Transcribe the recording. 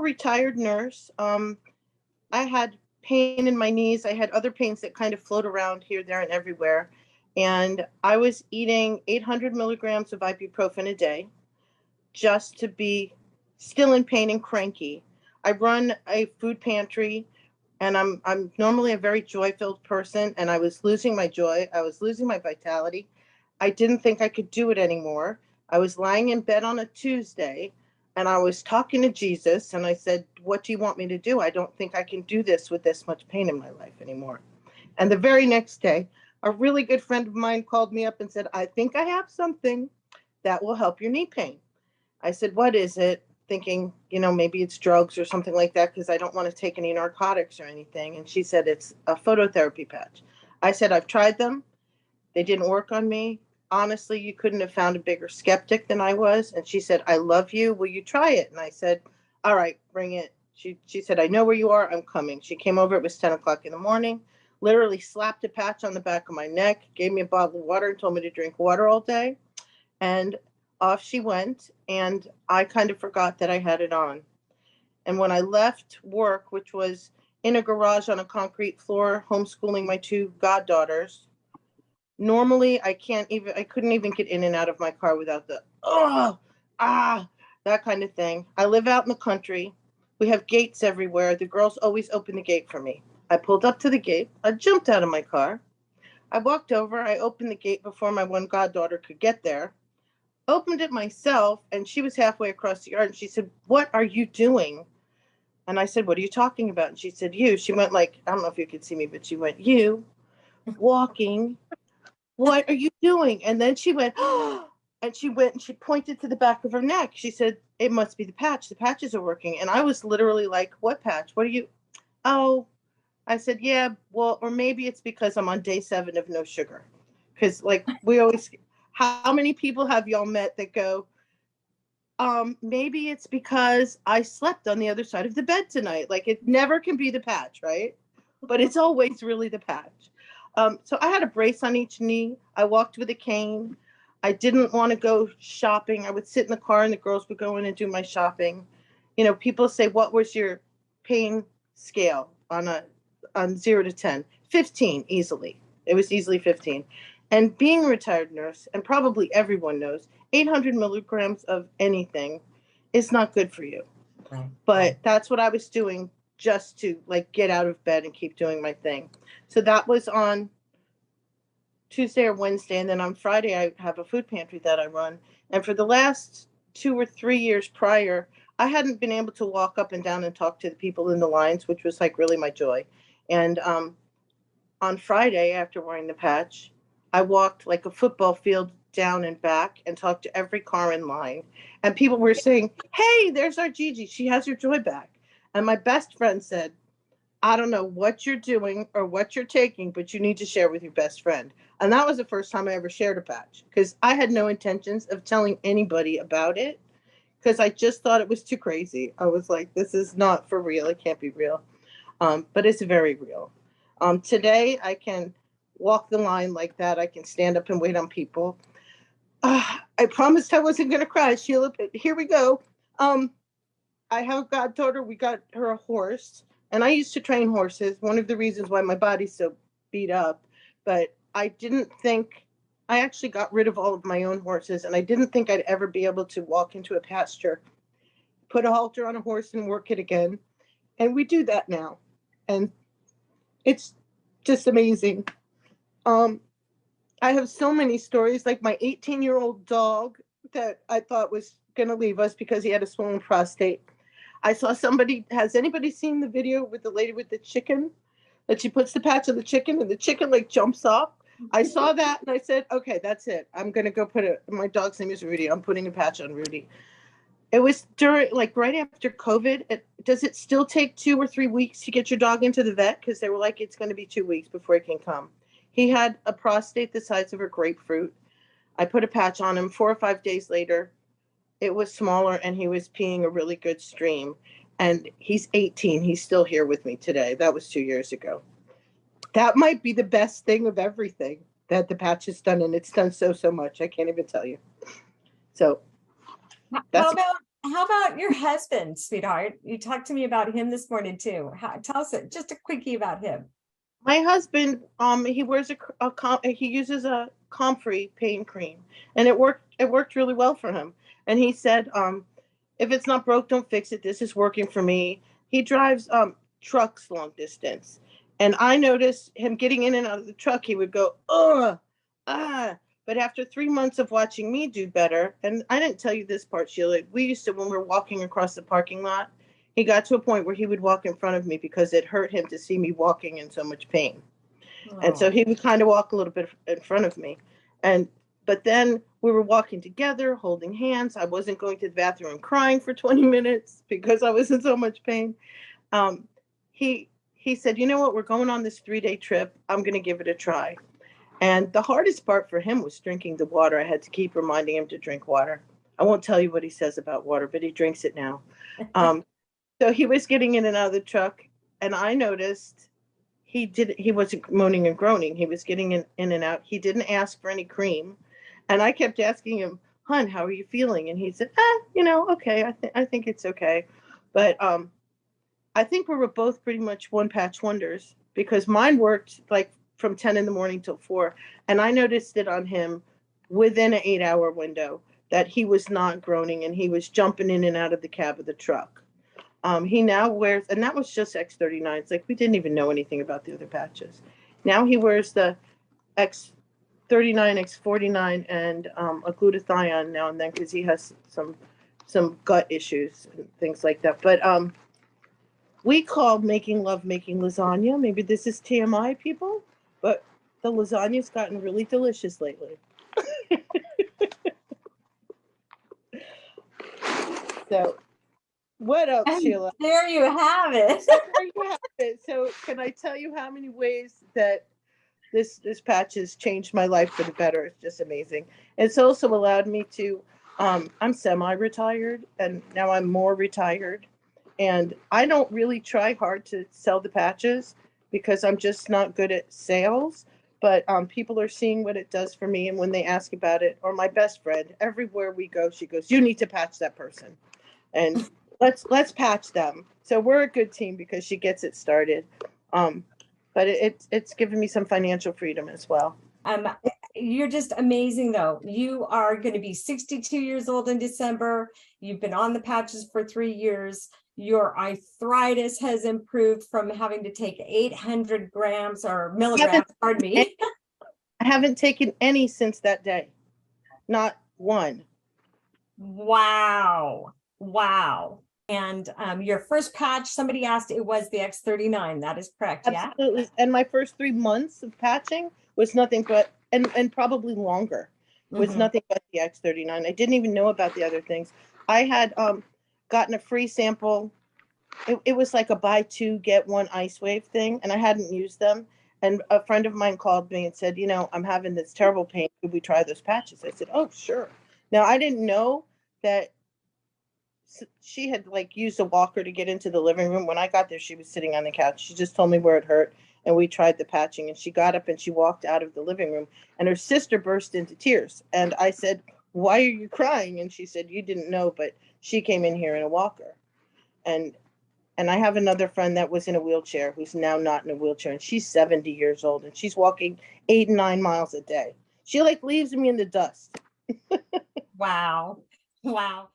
retired nurse. I had pain in my knees. I had other pains that kind of float around here, there, and everywhere. And I was eating 800 milligrams of ibuprofen a day just to be still in pain and cranky. I run a food pantry, and I'm normally a very joy-filled person, and I was losing my joy. I was losing my vitality. I didn't think I could do it anymore. I was lying in bed on a Tuesday, and I was talking to Jesus, and I said, "What do you want me to do? I don't think I can do this with this much pain in my life anymore." And the very next day, a really good friend of mine called me up and said, "I think I have something that will help your knee pain." I said, "What is it?" Thinking, maybe it's drugs or something like that, because I don't want to take any narcotics or anything. And she said, "It's a phototherapy patch." I said, "I've tried them. They didn't work on me. Honestly, you couldn't have found a bigger skeptic than I was." And she said, "I love you. Will you try it?" And I said, "All right, bring it." She said, "I know where you are. I'm coming." She came over. It was 10 o'clock in the morning, literally slapped a patch on the back of my neck, gave me a bottle of water and told me to drink water all day. And off she went. And I kind of forgot that I had it on. And when I left work, which was in a garage on a concrete floor, homeschooling my two goddaughters, normally I couldn't even get in and out of my car without the, that kind of thing. I live out in the country. We have gates everywhere. The girls always open the gate for me. I pulled up to the gate. I jumped out of my car. I walked over. I opened the gate before my one goddaughter could get there. Opened it myself, and she was halfway across the yard, and she said, "What are you doing?" And I said, "What are you talking about?" And she said, "You." She went like, I don't know if you could see me, but she went, "You walking. What are you doing?" And then she went, "Oh," and she went and she pointed to the back of her neck. She said, "It must be the patch. The patches are working." And I was literally like, "What patch? What are you?" "Oh," I said, "Yeah, well, or maybe it's because I'm on day 7 of no sugar." Because like we always, how many people have y'all met that go, maybe it's because I slept on the other side of the bed tonight. Like it never can be the patch, right? But it's always really the patch. So I had a brace on each knee. I walked with a cane. I didn't want to go shopping. I would sit in the car and the girls would go in and do my shopping. People say, "What was your pain scale on 0 to 10? 15 easily. It was easily 15. And being a retired nurse, and probably everyone knows, 800 milligrams of anything is not good for you. Right. But that's what I was doing just to like get out of bed and keep doing my thing. So that was on Tuesday or Wednesday. And then on Friday, I have a food pantry that I run. And for the last 2 or 3 years prior, I hadn't been able to walk up and down and talk to the people in the lines, which was like really my joy. And on Friday, after wearing the patch, I walked like a football field down and back and talked to every car in line. And people were saying, "Hey, there's our Gigi. She has her joy back." And my best friend said, "I don't know what you're doing or what you're taking, but you need to share with your best friend." And that was the first time I ever shared a patch, because I had no intentions of telling anybody about it, because I just thought it was too crazy. I was like, this is not for real. It can't be real. But it's very real. Today, I can walk the line like that. I can stand up and wait on people. I promised I wasn't going to cry, Sheila, but here we go. I have a goddaughter. We got her a horse, and I used to train horses. One of the reasons why my body's so beat up, but I didn't think, I actually got rid of all of my own horses, and I didn't think I'd ever be able to walk into a pasture, put a halter on a horse and work it again. And we do that now. And it's just amazing. I have so many stories, like my 18-year-old dog that I thought was going to leave us because he had a swollen prostate. I saw somebody, has anybody seen the video with the lady with the chicken? That she puts the patch on the chicken and the chicken like jumps off? I saw that and I said, okay, that's it. I'm going to go put it, my dog's name is Rudy. I'm putting a patch on Rudy. It was during, like right after COVID. Does it still take 2 or 3 weeks to get your dog into the vet? Because they were like, it's going to be 2 weeks before he can come. He had a prostate the size of a grapefruit. I put a patch on him. 4 or 5 days later, it was smaller and he was peeing a really good stream. And he's 18. He's still here with me today. That was 2 years ago. That might be the best thing of everything that the patch has done. And it's done so much. I can't even tell you. So how about how about your husband, sweetheart? You talked to me about him this morning too. Tell us just a quickie about him. My husband, he wears he uses a comfrey pain cream, and it worked really well for him. And he said, if it's not broke, don't fix it. This is working for me. He drives trucks long distance, and I noticed him getting in and out of the truck. He would go, ugh, ah. But after 3 months of watching me do better, and I didn't tell you this part, Sheila, we used to, when we were walking across the parking lot, he got to a point where he would walk in front of me because it hurt him to see me walking in so much pain. And so Oh, he would kind of walk a little bit in front of me. And but then we were walking together, holding hands. I wasn't going to the bathroom and crying for 20 minutes because I was in so much pain. Um, he said, "You know what? We're going on this 3-day trip. I'm going to give it a try." And the hardest part for him was drinking the water. I had to keep reminding him to drink water. I won't tell you what he says about water, but he drinks it now. Um, so he was getting in and out of the truck, and I noticed he wasn't moaning and groaning. He was getting in and out. He didn't ask for any cream. And I kept asking him, "Hun, how are you feeling?" And he said, okay, I think it's okay. But I think we were both pretty much one patch wonders because mine worked like from 10 in the morning till 4. And I noticed it on him within an 8-hour window that he was not groaning and he was jumping in and out of the cab of the truck. He now wears, and that was just X39. It's like we didn't even know anything about the other patches. Now he wears the X39, X49, and a glutathione now and then because he has some gut issues and things like that. But we call making love making lasagna. Maybe this is TMI, people, but the lasagna's gotten really delicious lately. So, what else, and Sheila? there you have it. And there you have it. So, can I tell you how many ways that this patch has changed my life for the better? It's just amazing. It's also allowed me to. I'm semi-retired, and now I'm more retired, and I don't really try hard to sell the patches because I'm just not good at sales. But people are seeing what it does for me, and when they ask about it, or my best friend, everywhere we go, she goes, "You need to patch that person." And let's patch them. So we're a good team because she gets it started. Um, but it's given me some financial freedom as well. Um, you're just amazing though. You are going to be 62 years old in December. You've been on the patches for 3 years. Your arthritis has improved from having to take 800 grams or I haven't milligrams, pardon me. I haven't taken any since that day. Not one. Wow. Wow. And your first patch, somebody asked, it was the X39. That is correct. Yeah. Absolutely. And my first 3 months of patching was nothing but and probably longer was Mhm. nothing but the X39. I didn't even know about the other things. I had gotten a free sample. It was like a buy two get one ice wave thing, and I hadn't used them. And a friend of mine called me and said, I'm having this terrible pain. Could we try those patches? I said, oh, sure. Now I didn't know that she had like used a walker to get into the living room. When I got there, she was sitting on the couch. She just told me where it hurt, and we tried the patching. And she got up and she walked out of the living room, and her sister burst into tears. And I said, "Why are you crying?" And she said, "You didn't know, but she came in here in a walker." And and I have another friend that was in a wheelchair who's now not in a wheelchair, and she's 70 years old, and she's walking 8 and 9 miles a day. She like leaves me in the dust. Wow. Wow.